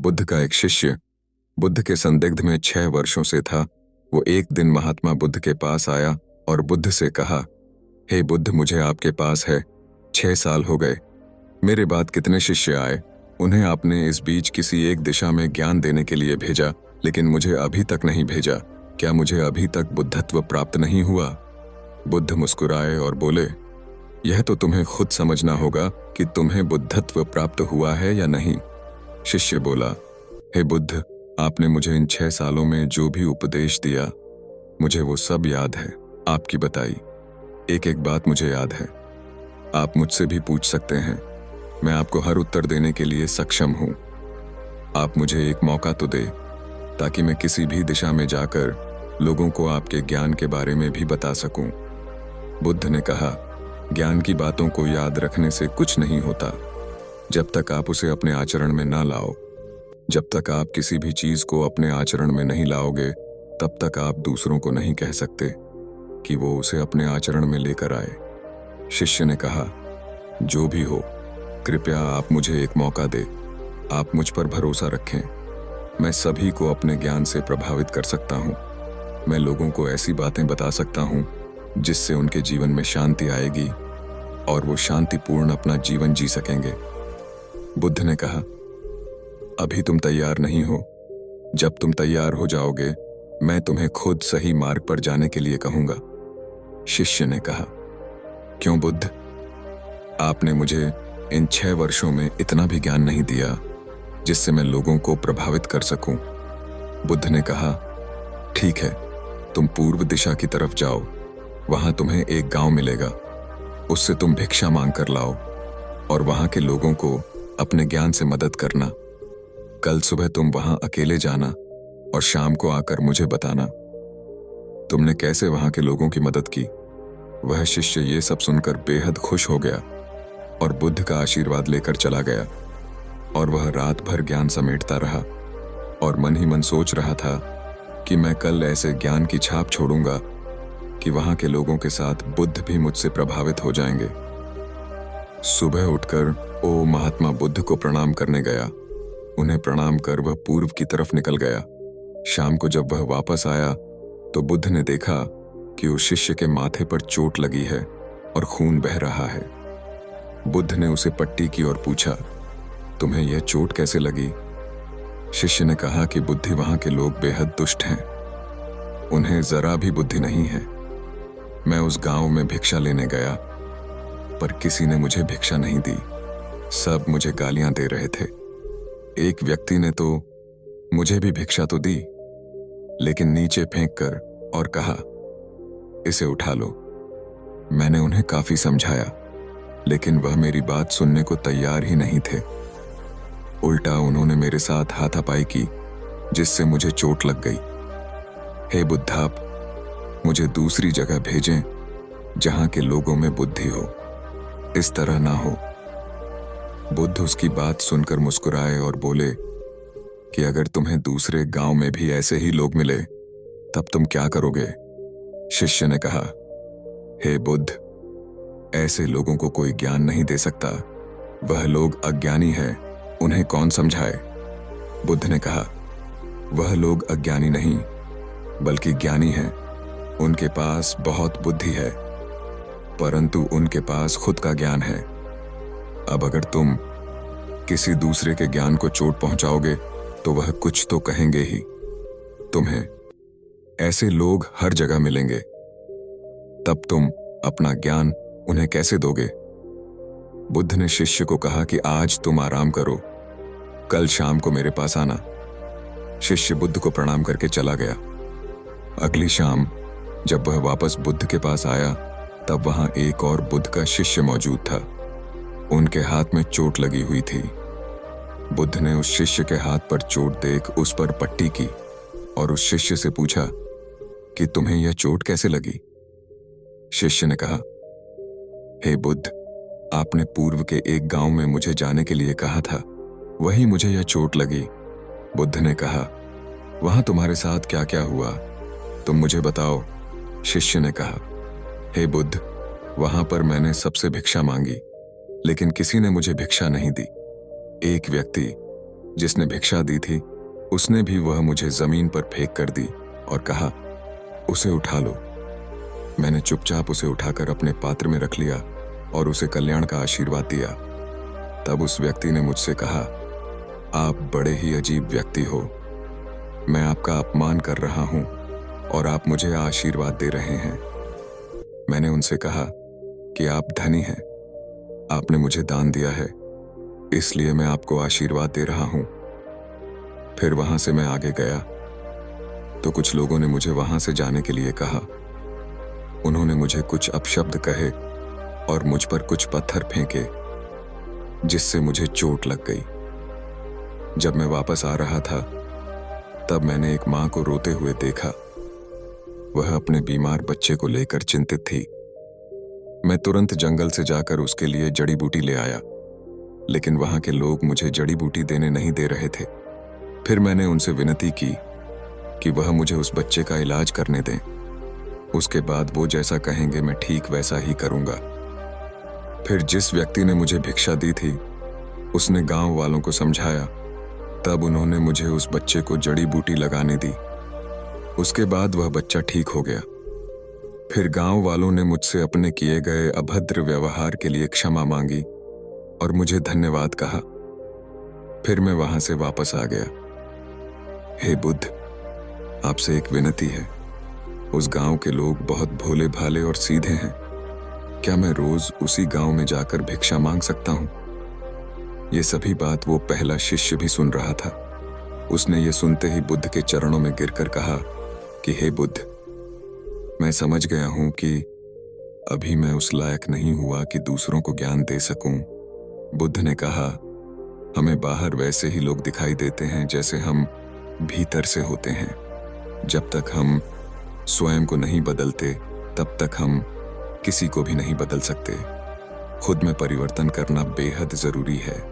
बुद्ध का एक शिष्य बुद्ध के संदिग्ध में 6 वर्षों से था। वो एक दिन महात्मा बुद्ध के पास आया और बुद्ध से कहा, हे बुद्ध, मुझे आपके पास है 6 साल हो गए। मेरे बाद कितने शिष्य आए, उन्हें आपने इस बीच किसी एक दिशा में ज्ञान देने के लिए भेजा, लेकिन मुझे अभी तक नहीं भेजा। क्या मुझे अभी तक बुद्धत्व प्राप्त नहीं हुआ? बुद्ध मुस्कुराए और बोले, यह तो तुम्हें खुद समझना होगा कि तुम्हें बुद्धत्व प्राप्त हुआ है या नहीं। शिष्य बोला, हे बुद्ध, आपने मुझे इन 6 सालों में जो भी उपदेश दिया, मुझे वो सब याद है। आपकी बताई एक एक बात मुझे याद है। आप मुझसे भी पूछ सकते हैं, मैं आपको हर उत्तर देने के लिए सक्षम हूं। आप मुझे एक मौका तो दे, ताकि मैं किसी भी दिशा में जाकर लोगों को आपके ज्ञान के बारे में भी बता सकूं। बुद्ध ने कहा, ज्ञान की बातों को याद रखने से कुछ नहीं होता, जब तक आप उसे अपने आचरण में ना लाओ। जब तक आप किसी भी चीज को अपने आचरण में नहीं लाओगे, तब तक आप दूसरों को नहीं कह सकते कि वो उसे अपने आचरण में लेकर आए। शिष्य ने कहा, जो भी हो, कृपया आप मुझे एक मौका दे। आप मुझ पर भरोसा रखें। मैं सभी को अपने ज्ञान से प्रभावित कर सकता हूँ। मैं लोगों को ऐसी बातें बता सकता हूँ जिससे उनके जीवन में शांति आएगी और वो शांतिपूर्ण अपना जीवन जी सकेंगे। बुद्ध ने कहा, अभी तुम तैयार नहीं हो। जब तुम तैयार हो जाओगे, मैं तुम्हें खुद सही मार्ग पर जाने के लिए कहूंगा। शिष्य ने कहा, क्यों बुद्ध? आपने मुझे इन 6 वर्षों में इतना भी ज्ञान नहीं दिया जिससे मैं लोगों को प्रभावित कर सकूं। बुद्ध ने कहा, ठीक है, तुम पूर्व दिशा की तरफ जाओ। वहां तुम्हें एक गांव मिलेगा, उससे तुम भिक्षा मांग कर लाओ और वहां के लोगों को अपने ज्ञान से मदद करना। कल सुबह तुम वहां अकेले जाना और शाम को आकर मुझे बताना तुमने कैसे वहां के लोगों की मदद की। वह शिष्य ये सब सुनकर बेहद खुश हो गया और बुद्ध का आशीर्वाद लेकर चला गया। और वह रात भर ज्ञान समेटता रहा और मन ही मन सोच रहा था कि मैं कल ऐसे ज्ञान की छाप छोड़ूंगा कि वहां के लोगों के साथ बुद्ध भी मुझसे प्रभावित हो जाएंगे। सुबह उठकर वो महात्मा बुद्ध को प्रणाम करने गया। उन्हें प्रणाम कर वह पूर्व की तरफ निकल गया। शाम को जब वह वापस आया तो बुद्ध ने देखा कि उस शिष्य के माथे पर चोट लगी है और खून बह रहा है। बुद्ध ने उसे पट्टी की और पूछा, तुम्हें यह चोट कैसे लगी? शिष्य ने कहा कि बुद्धि वहां के लोग बेहद दुष्ट हैं, उन्हें जरा भी बुद्धि नहीं है। मैं उस गांव में भिक्षा लेने गया, पर किसी ने मुझे भिक्षा नहीं दी। सब मुझे गालियां दे रहे थे। एक व्यक्ति ने तो मुझे भी भिक्षा तो दी, लेकिन नीचे फेंक कर और कहा, इसे उठा लो। मैंने उन्हें काफी समझाया, लेकिन वह मेरी बात सुनने को तैयार ही नहीं थे। उल्टा उन्होंने मेरे साथ हाथापाई की, जिससे मुझे चोट लग गई। हे बुद्ध, आप मुझे दूसरी जगह भेजें जहां के लोगों में बुद्धि हो। इस तरह ना हो। बुद्ध उसकी बात सुनकर मुस्कुराए और बोले कि अगर तुम्हें दूसरे गांव में भी ऐसे ही लोग मिले, तब तुम क्या करोगे? शिष्य ने कहा, हे बुद्ध, ऐसे लोगों को कोई ज्ञान नहीं दे सकता। वह लोग अज्ञानी है, उन्हें कौन समझाए? बुद्ध ने कहा, वह लोग अज्ञानी नहीं बल्कि ज्ञानी हैं। उनके पास बहुत बुद्धि है, परंतु उनके पास खुद का ज्ञान है। अब अगर तुम किसी दूसरे के ज्ञान को चोट पहुंचाओगे तो वह कुछ तो कहेंगे ही। तुम्हें ऐसे लोग हर जगह मिलेंगे, तब तुम अपना ज्ञान उन्हें कैसे दोगे? बुद्ध ने शिष्य को कहा कि आज तुम आराम करो, कल शाम को मेरे पास आना। शिष्य बुद्ध को प्रणाम करके चला गया। अगली शाम जब वह वापस बुद्ध के पास आया, तब वहां एक और बुद्ध का शिष्य मौजूद था। उनके हाथ में चोट लगी हुई थी। बुद्ध ने उस शिष्य के हाथ पर चोट देख उस पर पट्टी की और उस शिष्य से पूछा कि तुम्हें यह चोट कैसे लगी? शिष्य ने कहा, हे बुद्ध, आपने पूर्व के एक गांव में मुझे जाने के लिए कहा था, वहीं मुझे यह चोट लगी। बुद्ध ने कहा, वहां तुम्हारे साथ क्या क्या हुआ, तुम मुझे बताओ। शिष्य ने कहा, हे बुद्ध, वहां पर मैंने सबसे भिक्षा मांगी, लेकिन किसी ने मुझे भिक्षा नहीं दी। एक व्यक्ति जिसने भिक्षा दी थी उसने भी वह मुझे जमीन पर फेंक कर दी और कहा, उसे उठा लो। मैंने चुपचाप उसे उठाकर अपने पात्र में रख लिया और उसे कल्याण का आशीर्वाद दिया। तब उस व्यक्ति ने मुझसे कहा, आप बड़े ही अजीब व्यक्ति हो। मैं आपका अपमान कर रहा हूं और आप मुझे आशीर्वाद दे रहे हैं। मैंने उनसे कहा कि आप धनी हैं, आपने मुझे दान दिया है, इसलिए मैं आपको आशीर्वाद दे रहा हूं। फिर वहां से मैं आगे गया तो कुछ लोगों ने मुझे वहां से जाने के लिए कहा। उन्होंने मुझे कुछ अपशब्द कहे और मुझ पर कुछ पत्थर फेंके, जिससे मुझे चोट लग गई। जब मैं वापस आ रहा था तब मैंने एक मां को रोते हुए देखा। वह अपने बीमार बच्चे को लेकर चिंतित थी। मैं तुरंत जंगल से जाकर उसके लिए जड़ी बूटी ले आया, लेकिन वहां के लोग मुझे जड़ी बूटी देने नहीं दे रहे थे। फिर मैंने उनसे विनती की कि वह मुझे उस बच्चे का इलाज करने दें। उसके बाद वो जैसा कहेंगे मैं ठीक वैसा ही करूंगा। फिर जिस व्यक्ति ने मुझे भिक्षा दी थी उसने गांव वालों को समझाया। तब उन्होंने मुझे उस बच्चे को जड़ी बूटी लगाने दी। उसके बाद वह बच्चा ठीक हो गया। फिर गांव वालों ने मुझसे अपने किए गए अभद्र व्यवहार के लिए क्षमा मांगी और मुझे धन्यवाद कहा। फिर मैं वहां से वापस आ गया। हे बुद्ध, आपसे एक विनती है। उस गांव के लोग बहुत भोले भाले और सीधे हैं। क्या मैं रोज उसी गांव में जाकर भिक्षा मांग सकता हूं? ये सभी बात वो पहला शिष्य भी सुन रहा था। उसने ये सुनते ही बुद्ध के चरणों में गिरकर कहा कि हे बुद्ध, मैं समझ गया हूं कि अभी मैं उस लायक नहीं हुआ कि दूसरों को ज्ञान दे सकूं। बुद्ध ने कहा, हमें बाहर वैसे ही लोग दिखाई देते हैं जैसे हम भीतर से होते हैं। जब तक हम स्वयं को नहीं बदलते तब तक हम किसी को भी नहीं बदल सकते। खुद में परिवर्तन करना बेहद जरूरी है।